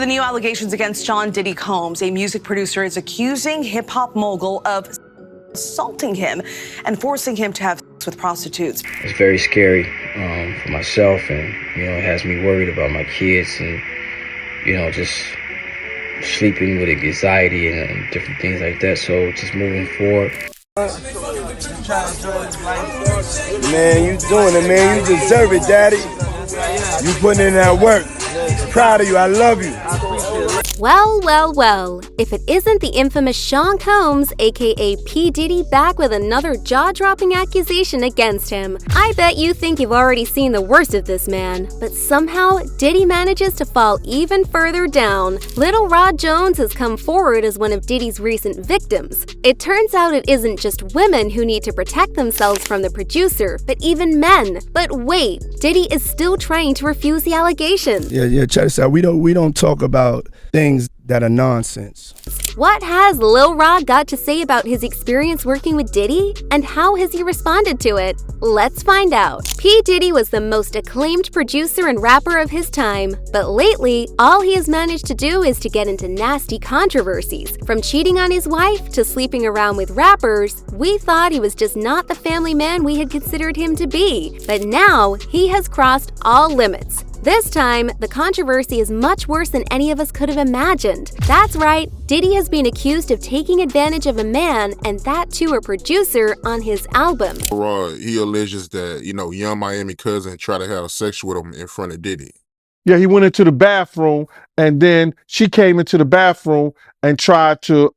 The new allegations against John Diddy Combs, a music producer, is accusing hip-hop mogul of assaulting him and forcing him to have sex with prostitutes. It's very scary for myself, and it has me worried about my kids, and just sleeping with anxiety and different things like that. So just moving forward. Man, you doing it, man. You deserve it, Daddy. You putting in that work. Proud of you. I love you. Well, if it isn't the infamous Sean Combs, a.k.a. P. Diddy, back with another jaw-dropping accusation against him. I bet you think you've already seen the worst of this man, but somehow Diddy manages to fall even further down. Lil Rod Jones has come forward as one of Diddy's recent victims. It turns out it isn't just women who need to protect themselves from the producer, but even men. But wait, Diddy is still trying to refuse the allegations. Yeah, check this out. We don't talk about things that are nonsense. What has Lil Rod got to say about his experience working with Diddy? And how has he responded to it? Let's find out. P. Diddy was the most acclaimed producer and rapper of his time, but lately, all he has managed to do is to get into nasty controversies. From cheating on his wife to sleeping around with rappers, we thought he was just not the family man we had considered him to be. But now, he has crossed all limits. This time, the controversy is much worse than any of us could have imagined. That's right, Diddy has been accused of taking advantage of a man, and that too a producer, on his album. He alleges that, Young Miami cousin tried to have sex with him in front of Diddy. Yeah, he went into the bathroom, and then she came into the bathroom and tried to,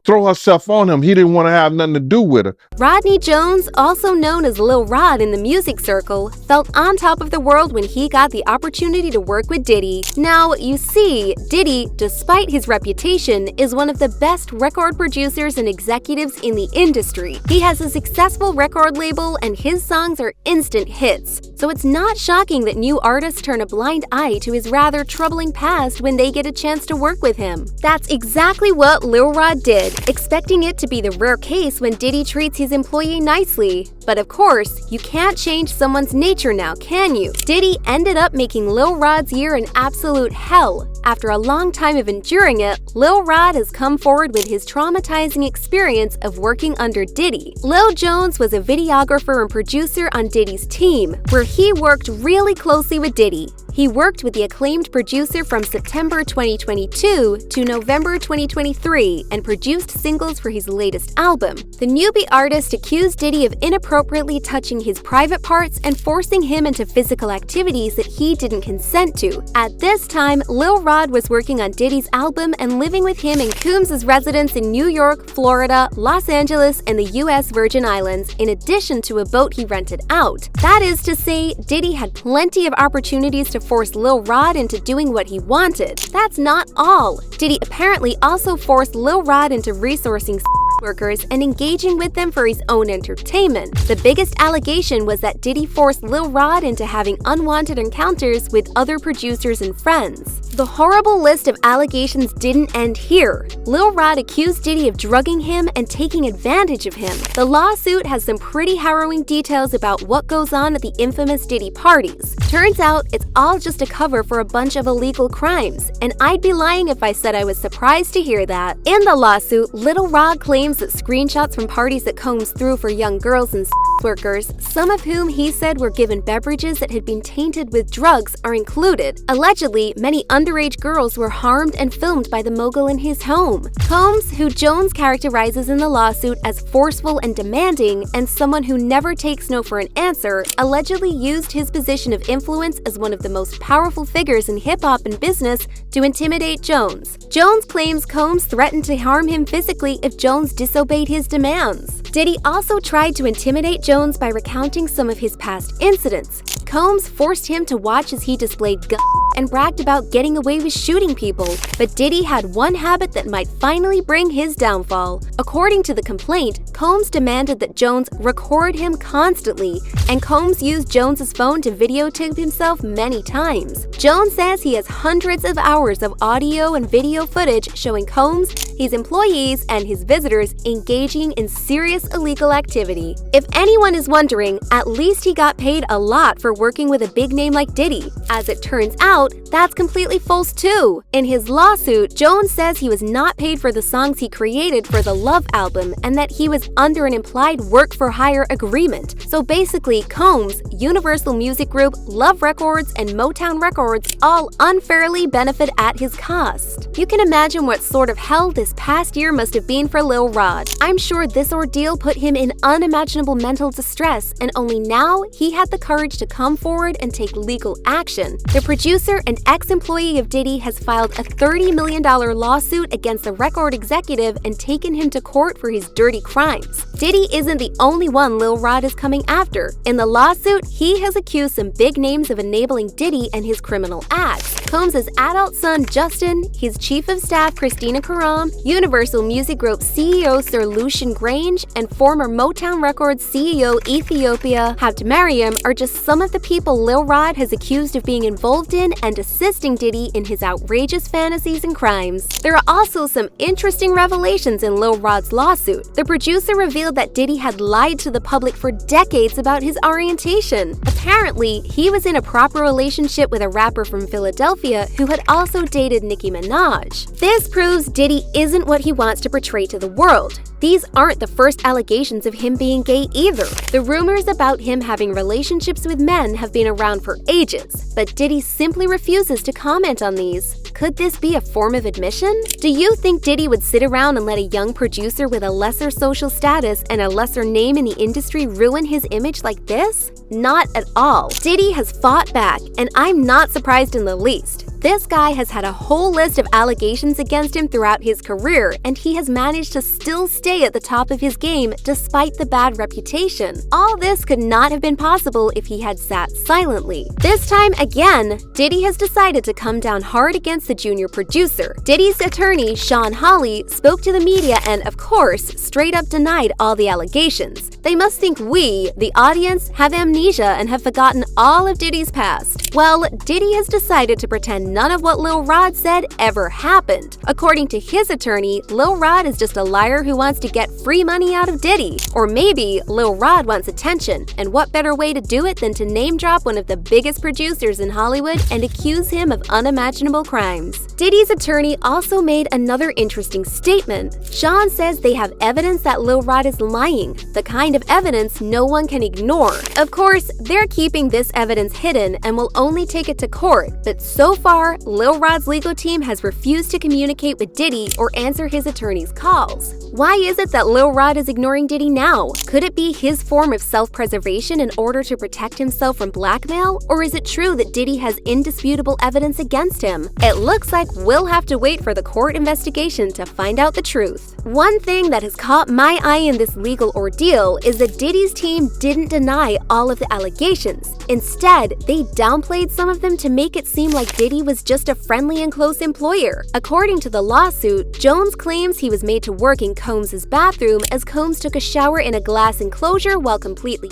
throw herself on him. He didn't want to have nothing to do with her. Rodney Jones, also known as Lil Rod in the music circle, felt on top of the world when he got the opportunity to work with Diddy. Now, you see, Diddy, despite his reputation, is one of the best record producers and executives in the industry. He has a successful record label, and his songs are instant hits. So it's not shocking that new artists turn a blind eye to his rather troubling past when they get a chance to work with him. That's exactly what Lil Rod did, expecting it to be the rare case when Diddy treats his employee nicely. But of course, you can't change someone's nature now, can you? Diddy ended up making Lil Rod's year an absolute hell. After a long time of enduring it, Lil Rod has come forward with his traumatizing experience of working under Diddy. Lil Jones was a videographer and producer on Diddy's team, where he worked really closely with Diddy. He worked with the acclaimed producer from September 2022 to November 2023 and produced singles for his latest album. The newbie artist accused Diddy of inappropriately touching his private parts and forcing him into physical activities that he didn't consent to. At this time, Lil Rod was working on Diddy's album and living with him in Combs' residence in New York, Florida, Los Angeles, and the U.S. Virgin Islands, in addition to a boat he rented out. That is to say, Diddy had plenty of opportunities to force Lil Rod into doing what he wanted. That's not all. Diddy apparently also forced Lil Rod into resourcing workers and engaging with them for his own entertainment. The biggest allegation was that Diddy forced Lil Rod into having unwanted encounters with other producers and friends. The horrible list of allegations didn't end here. Lil Rod accused Diddy of drugging him and taking advantage of him. The lawsuit has some pretty harrowing details about what goes on at the infamous Diddy parties. Turns out it's all just a cover for a bunch of illegal crimes, and I'd be lying if I said I was surprised to hear that. In the lawsuit, Lil Rod claims that screenshots from parties that Combs threw for young girls and workers, some of whom he said were given beverages that had been tainted with drugs, are included. Allegedly, many underage girls were harmed and filmed by the mogul in his home. Combs, who Jones characterizes in the lawsuit as forceful and demanding, and someone who never takes no for an answer, allegedly used his position of influence as one of the most powerful figures in hip-hop and business to intimidate Jones. Jones claims Combs threatened to harm him physically if Jones disobeyed his demands. Diddy also tried to intimidate Jones by recounting some of his past incidents. Combs forced him to watch as he displayed guns and bragged about getting away with shooting people, but Diddy had one habit that might finally bring his downfall. According to the complaint, Combs demanded that Jones record him constantly, and Combs used Jones's phone to videotape himself many times. Jones says he has hundreds of hours of audio and video footage showing Combs, his employees, and his visitors engaging in serious illegal activity. If anyone is wondering, at least he got paid a lot for working with a big name like Diddy. As it turns out, out, that's completely false too. In his lawsuit, Jones says he was not paid for the songs he created for the Love album and that he was under an implied work-for-hire agreement. So basically, Combs, Universal Music Group, Love Records, and Motown Records all unfairly benefit at his cost. You can imagine what sort of hell this past year must have been for Lil Rod. I'm sure this ordeal put him in unimaginable mental distress, and only now he had the courage to come forward and take legal action. The producer and ex-employee of Diddy has filed a $30 million lawsuit against the record executive and taken him to court for his dirty crimes. Diddy isn't the only one Lil Rod is coming after. In the lawsuit, he has accused some big names of enabling Diddy and his criminal acts. Combs' adult son Justin, his chief of staff Christina Karam, Universal Music Group CEO Sir Lucian Grange, and former Motown Records CEO Ethiopia Habte Mariam are just some of the people Lil Rod has accused of being involved in and assisting Diddy in his outrageous fantasies and crimes. There are also some interesting revelations in Lil Rod's lawsuit. The producer revealed that Diddy had lied to the public for decades about his orientation. Apparently, he was in a proper relationship with a rapper from Philadelphia who had also dated Nicki Minaj. This proves Diddy isn't what he wants to portray to the world. These aren't the first allegations of him being gay either. The rumors about him having relationships with men have been around for ages, but Diddy simply refuses to comment on these. Could this be a form of admission? Do you think Diddy would sit around and let a young producer with a lesser social status and a lesser name in the industry ruin his image like this? Not at all. Diddy has fought back, and I'm not surprised in the least. This guy has had a whole list of allegations against him throughout his career, and he has managed to still stay at the top of his game despite the bad reputation. All this could not have been possible if he had sat silently. This time again, Diddy has decided to come down hard against the junior producer. Diddy's attorney, Sean Hawley, spoke to the media and, of course, straight up denied all the allegations. They must think we, the audience, have amnesia and have forgotten all of Diddy's past. Well, Diddy has decided to pretend none of what Lil Rod said ever happened. According to his attorney, Lil Rod is just a liar who wants to get free money out of Diddy. Or maybe Lil Rod wants attention, and what better way to do it than to name drop one of the biggest producers in Hollywood and accuse him of unimaginable crimes. Diddy's attorney also made another interesting statement. Sean says they have evidence that Lil Rod is lying, the kind of evidence no one can ignore. Of course, they're keeping this evidence hidden and will only take it to court, but so far, Lil Rod's legal team has refused to communicate with Diddy or answer his attorney's calls. Why is it that Lil Rod is ignoring Diddy now? Could it be his form of self-preservation in order to protect himself from blackmail? Or is it true that Diddy has indisputable evidence against him? It looks like we'll have to wait for the court investigation to find out the truth. One thing that has caught my eye in this legal ordeal is that Diddy's team didn't deny all of the allegations. Instead, they downplayed some of them to make it seem like Diddy was just a friendly and close employer. According to the lawsuit, Jones claims he was made to work in Combs' bathroom as Combs took a shower in a glass enclosure while completely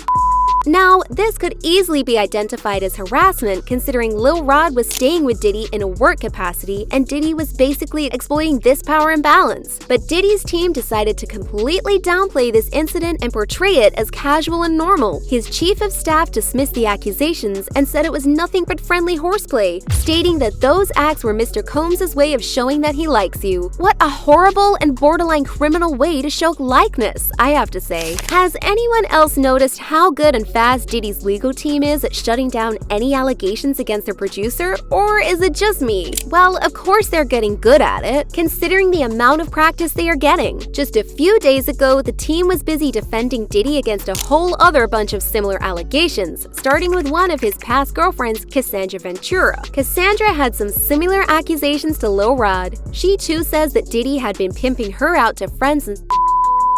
Now, this could easily be identified as harassment considering Lil Rod was staying with Diddy in a work capacity and Diddy was basically exploiting this power imbalance. But Diddy's team decided to completely downplay this incident and portray it as casual and normal. His chief of staff dismissed the accusations and said it was nothing but friendly horseplay, stating that those acts were Mr. Combs' way of showing that he likes you. What a horrible and borderline criminal way to show likeness, I have to say. Has anyone else noticed how good and fast Diddy's legal team is at shutting down any allegations against their producer, or is it just me? Well, of course they're getting good at it, considering the amount of practice they are getting. Just a few days ago, the team was busy defending Diddy against a whole other bunch of similar allegations, starting with one of his past girlfriends, Cassandra Ventura. Cassandra had some similar accusations to Lil Rod. She too says that Diddy had been pimping her out to friends and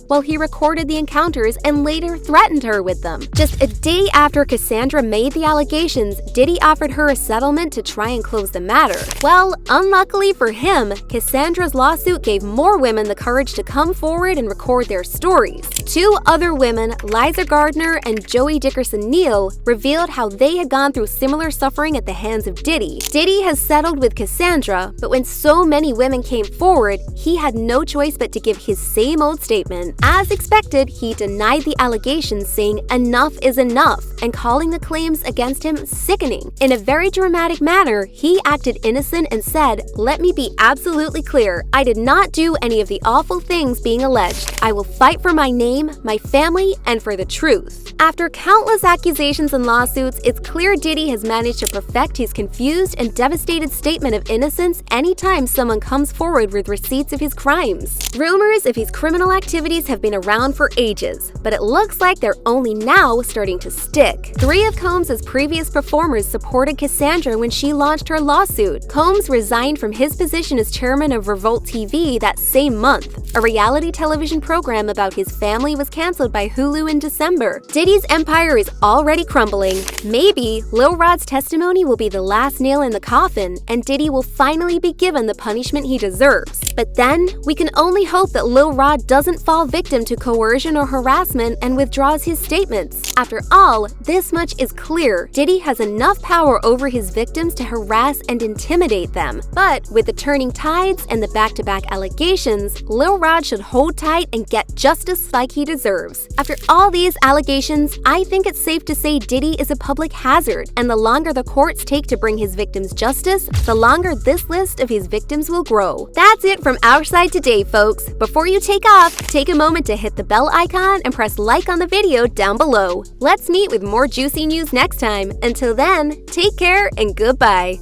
while he recorded the encounters and later threatened her with them. Just a day after Cassandra made the allegations, Diddy offered her a settlement to try and close the matter. Well, unluckily for him, Cassandra's lawsuit gave more women the courage to come forward and record their stories. Two other women, Liza Gardner and Joey Dickerson-Neal, revealed how they had gone through similar suffering at the hands of Diddy. Diddy has settled with Cassandra, but when so many women came forward, he had no choice but to give his same old statement. As expected, he denied the allegations, saying enough is enough and calling the claims against him sickening. In a very dramatic manner, he acted innocent and said, "Let me be absolutely clear. I did not do any of the awful things being alleged. I will fight for my name, my family, and for the truth." After countless accusations and lawsuits, it's clear Diddy has managed to perfect his confused and devastated statement of innocence anytime someone comes forward with receipts of his crimes. Rumors of his criminal activities have been around for ages, but it looks like they're only now starting to stick. 3 of Combs' previous performers supported Cassandra when she launched her lawsuit. Combs resigned from his position as chairman of Revolt TV that same month. A reality television program about his family was canceled by Hulu in December. Diddy's empire is already crumbling. Maybe Lil Rod's testimony will be the last nail in the coffin, and Diddy will finally be given the punishment he deserves. But then, we can only hope that Lil Rod doesn't fall victim to coercion or harassment and withdraws his statements. After all, this much is clear. Diddy has enough power over his victims to harass and intimidate them. But with the turning tides and the back-to-back allegations, Lil Rod should hold tight and get justice like he deserves. After all these allegations, I think it's safe to say Diddy is a public hazard, and the longer the courts take to bring his victims justice, the longer this list of his victims will grow. That's it from our side today, folks. Before you take off, take a moment to hit the bell icon and press like on the video down below. Let's meet with more juicy news next time. Until then, take care and goodbye.